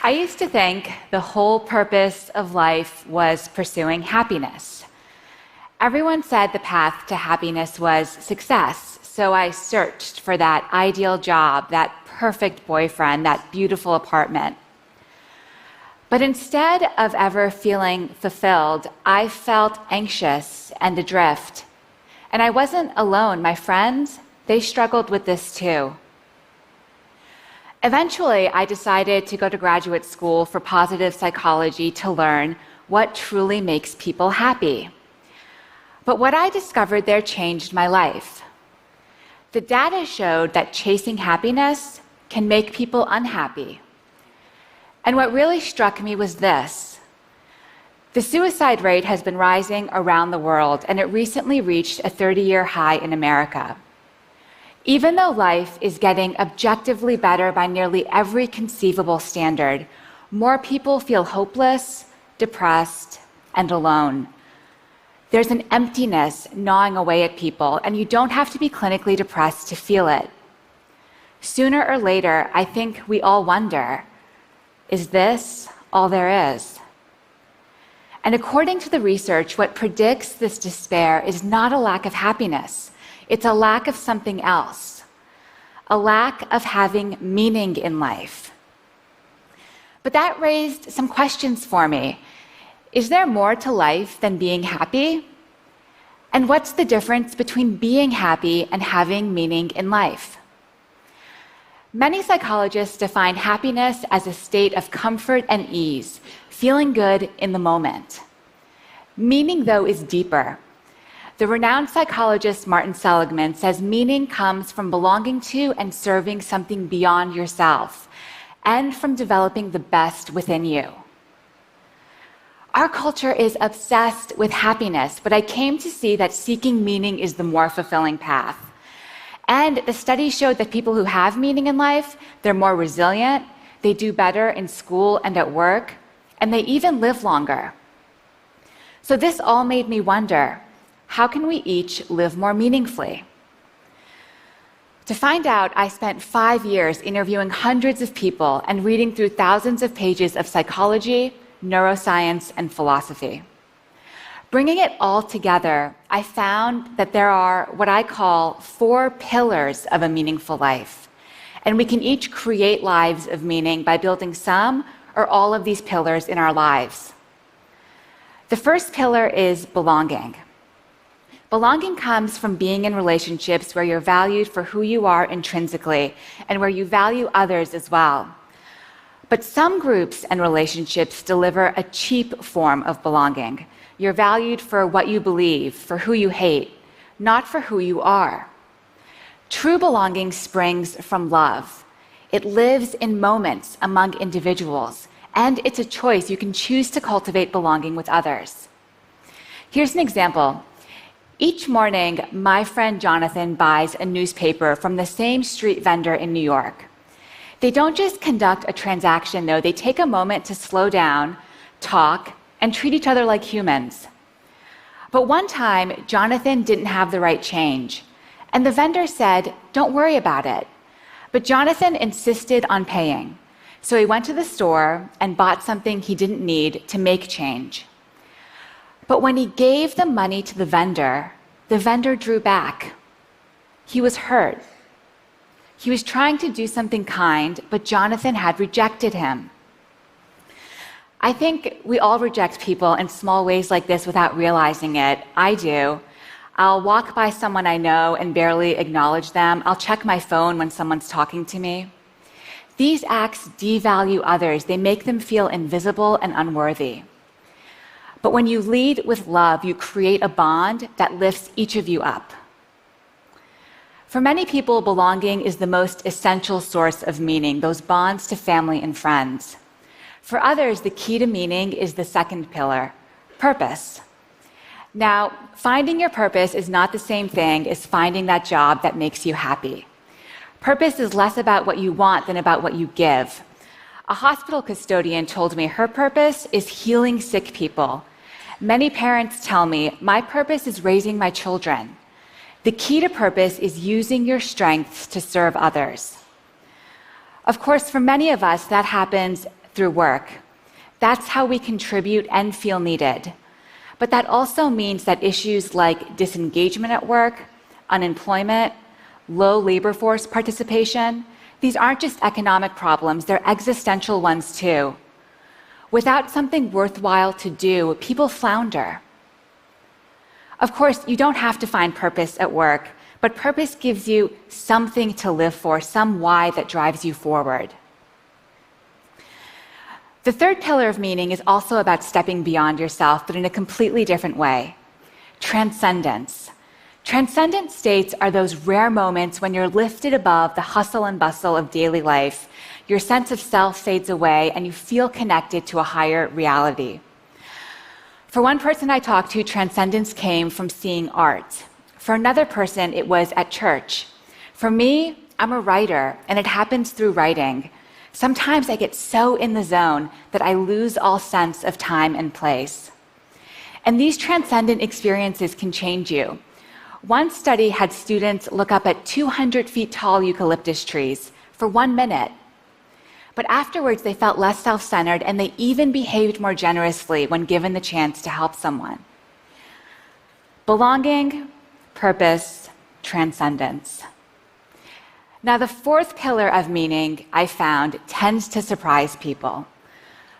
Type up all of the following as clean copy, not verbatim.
I used to think the whole purpose of life was pursuing happiness. Everyone said the path to happiness was success, so I searched for that ideal job, that perfect boyfriend, that beautiful apartment. But instead of ever feeling fulfilled, I felt anxious and adrift. And I wasn't alone. My friends, they struggled with this too. Eventually, I decided to go to graduate school for positive psychology to learn what truly makes people happy. But what I discovered there changed my life. The data showed that chasing happiness can make people unhappy. And what really struck me was this. The suicide rate has been rising around the world, and it recently reached a 30-year high in America. Even though life is getting objectively better by nearly every conceivable standard, more people feel hopeless, depressed, and alone. There's an emptiness gnawing away at people, and you don't have to be clinically depressed to feel it. Sooner or later, I think we all wonder, is this all there is? And according to the research, what predicts this despair is not a lack of happiness. It's a lack of something else, a lack of having meaning in life. But that raised some questions for me. Is there more to life than being happy? And what's the difference between being happy and having meaning in life? Many psychologists define happiness as a state of comfort and ease, feeling good in the moment. Meaning, though, is deeper. The renowned psychologist Martin Seligman says meaning comes from belonging to and serving something beyond yourself, and from developing the best within you. Our culture is obsessed with happiness, but I came to see that seeking meaning is the more fulfilling path. And the studies showed that people who have meaning in life, they're more resilient, they do better in school and at work, and they even live longer. So this all made me wonder, how can we each live more meaningfully? To find out, I spent 5 years interviewing hundreds of people and reading through thousands of pages of psychology, neuroscience, and philosophy. Bringing it all together, I found that there are what I call 4 pillars of a meaningful life. And we can each create lives of meaning by building some or all of these pillars in our lives. The first pillar is belonging. Belonging comes from being in relationships where you're valued for who you are intrinsically and where you value others as well. But some groups and relationships deliver a cheap form of belonging. You're valued for what you believe, for who you hate, not for who you are. True belonging springs from love. It lives in moments among individuals, and it's a choice. You can choose to cultivate belonging with others. Here's an example. Each morning, my friend Jonathan buys a newspaper from the same street vendor in New York. They don't just conduct a transaction, though. They take a moment to slow down, talk, and treat each other like humans. But one time, Jonathan didn't have the right change, and the vendor said, "Don't worry about it." But Jonathan insisted on paying, so he went to the store and bought something he didn't need to make change. But when he gave the money to the vendor drew back. He was hurt. He was trying to do something kind, but Jonathan had rejected him. I think we all reject people in small ways like this without realizing it. I do. I'll walk by someone I know and barely acknowledge them. I'll check my phone when someone's talking to me. These acts devalue others. They make them feel invisible and unworthy. But when you lead with love, you create a bond that lifts each of you up. For many people, belonging is the most essential source of meaning, those bonds to family and friends. For others, the key to meaning is the second pillar, purpose. Now, finding your purpose is not the same thing as finding that job that makes you happy. Purpose is less about what you want than about what you give. A hospital custodian told me her purpose is healing sick people. Many parents tell me, my purpose is raising my children. The key to purpose is using your strengths to serve others. Of course, for many of us, that happens through work. That's how we contribute and feel needed. But that also means that issues like disengagement at work, unemployment, low labor force participation, these aren't just economic problems, they're existential ones too. Without something worthwhile to do, people flounder. Of course, you don't have to find purpose at work, but purpose gives you something to live for, some why that drives you forward. The third pillar of meaning is also about stepping beyond yourself, but in a completely different way. Transcendence. Transcendent states are those rare moments when you're lifted above the hustle and bustle of daily life. Your sense of self fades away and you feel connected to a higher reality. For one person I talked to, transcendence came from seeing art. For another person, it was at church. For me, I'm a writer, and it happens through writing. Sometimes I get so in the zone that I lose all sense of time and place. And these transcendent experiences can change you. One study had students look up at 200 feet tall eucalyptus trees for 1 minute. But afterwards, they felt less self-centered, and they even behaved more generously when given the chance to help someone. Belonging, purpose, transcendence. Now, the fourth pillar of meaning, I found, tends to surprise people.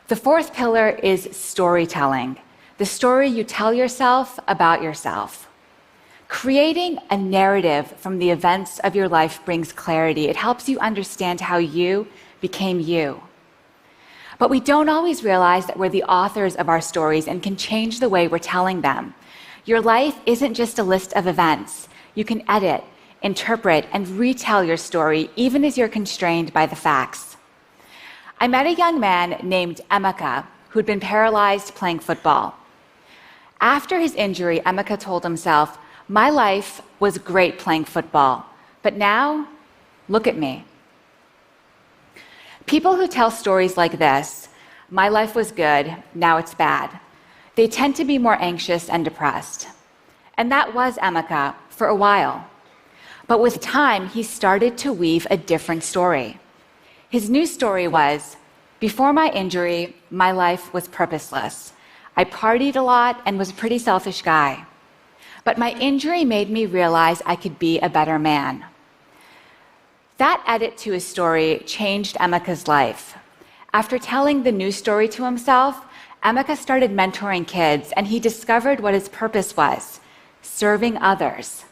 The fourth pillar is storytelling, the story you tell yourself about yourself. Creating a narrative from the events of your life brings clarity. It helps you understand how you became you. But we don't always realize that we're the authors of our stories and can change the way we're telling them. Your life isn't just a list of events. You can edit, interpret, and retell your story even as you're constrained by the facts. I met a young man named Emeka who'd been paralyzed playing football. After his injury, Emeka told himself, "My life was great playing football, but now, look at me." People who tell stories like this, "My life was good, now it's bad," they tend to be more anxious and depressed. And that was Emeka for a while. But with time, he started to weave a different story. His new story was, "Before my injury, my life was purposeless. I partied a lot and was a pretty selfish guy. But my injury made me realize I could be a better man." That edit to his story changed Emeka's life. After telling the new story to himself, Emeka started mentoring kids, and he discovered what his purpose was: serving others.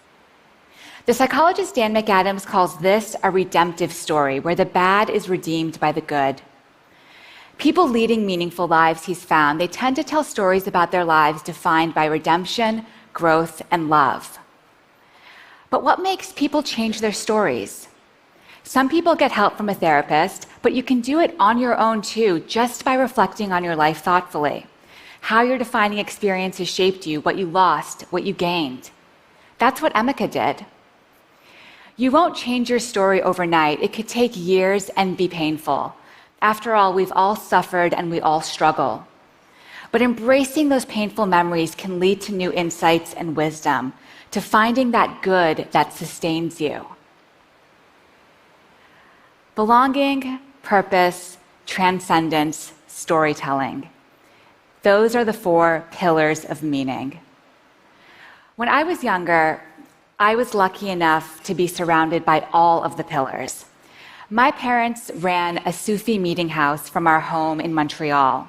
The psychologist Dan McAdams calls this a redemptive story, where the bad is redeemed by the good. People leading meaningful lives, he's found, they tend to tell stories about their lives defined by redemption, growth, and love. But what makes people change their stories? Some people get help from a therapist, but you can do it on your own too, just by reflecting on your life thoughtfully. How your defining experiences shaped you, what you lost, what you gained. That's what Emeka did. You won't change your story overnight. It could take years and be painful. After all, we've all suffered and we all struggle. But embracing those painful memories can lead to new insights and wisdom, to finding that good that sustains you. Belonging, purpose, transcendence, storytelling. Those are the 4 pillars of meaning. When I was younger, I was lucky enough to be surrounded by all of the pillars. My parents ran a Sufi meeting house from our home in Montreal.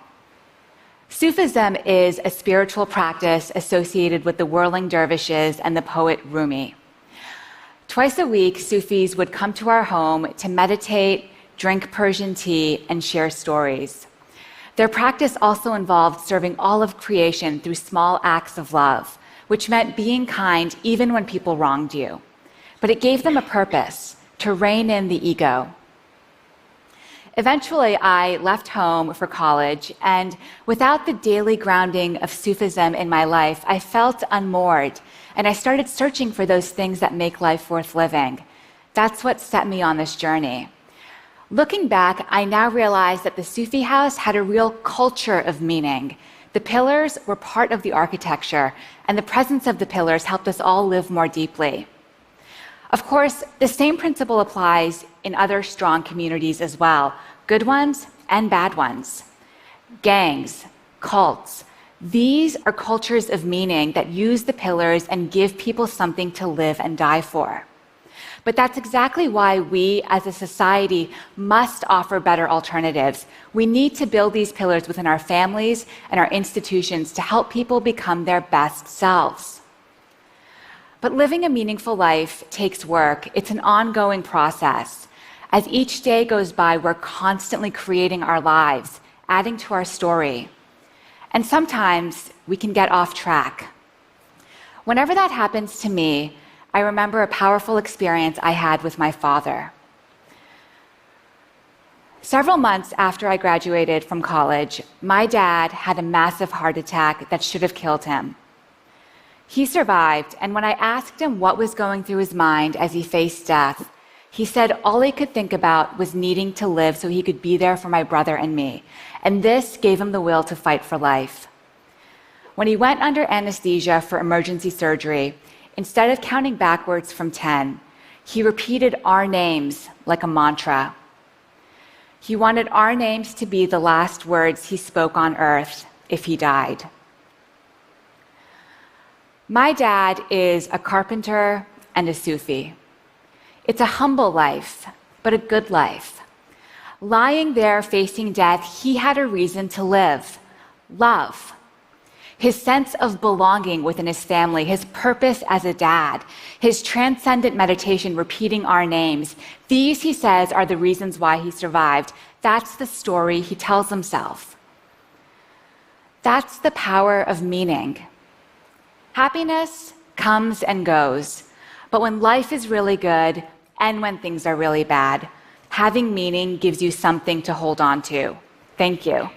Sufism is a spiritual practice associated with the whirling dervishes and the poet Rumi. Twice a week, Sufis would come to our home to meditate, drink Persian tea, and share stories. Their practice also involved serving all of creation through small acts of love, which meant being kind even when people wronged you. But it gave them a purpose: to rein in the ego. Eventually, I left home for college, and without the daily grounding of Sufism in my life, I felt unmoored, and I started searching for those things that make life worth living. That's what set me on this journey. Looking back, I now realize that the Sufi house had a real culture of meaning. The pillars were part of the architecture, and the presence of the pillars helped us all live more deeply. Of course, the same principle applies in other strong communities as well, good ones and bad ones. Gangs, cults, these are cultures of meaning that use the pillars and give people something to live and die for. But that's exactly why we, as a society, must offer better alternatives. We need to build these pillars within our families and our institutions to help people become their best selves. But living a meaningful life takes work. It's an ongoing process. As each day goes by, we're constantly creating our lives, adding to our story. And sometimes we can get off track. Whenever that happens to me, I remember a powerful experience I had with my father. Several months after I graduated from college, my dad had a massive heart attack that should have killed him. He survived, and when I asked him what was going through his mind as he faced death, he said all he could think about was needing to live so he could be there for my brother and me, and this gave him the will to fight for life. When he went under anesthesia for emergency surgery, instead of counting backwards from 10, he repeated our names like a mantra. He wanted our names to be the last words he spoke on earth if he died. My dad is a carpenter and a Sufi. It's a humble life, but a good life. Lying there facing death, he had a reason to live: love. His sense of belonging within his family, his purpose as a dad, his transcendent meditation repeating our names, these, he says, are the reasons why he survived. That's the story he tells himself. That's the power of meaning. Happiness comes and goes, but when life is really good and when things are really bad, having meaning gives you something to hold on to. Thank you.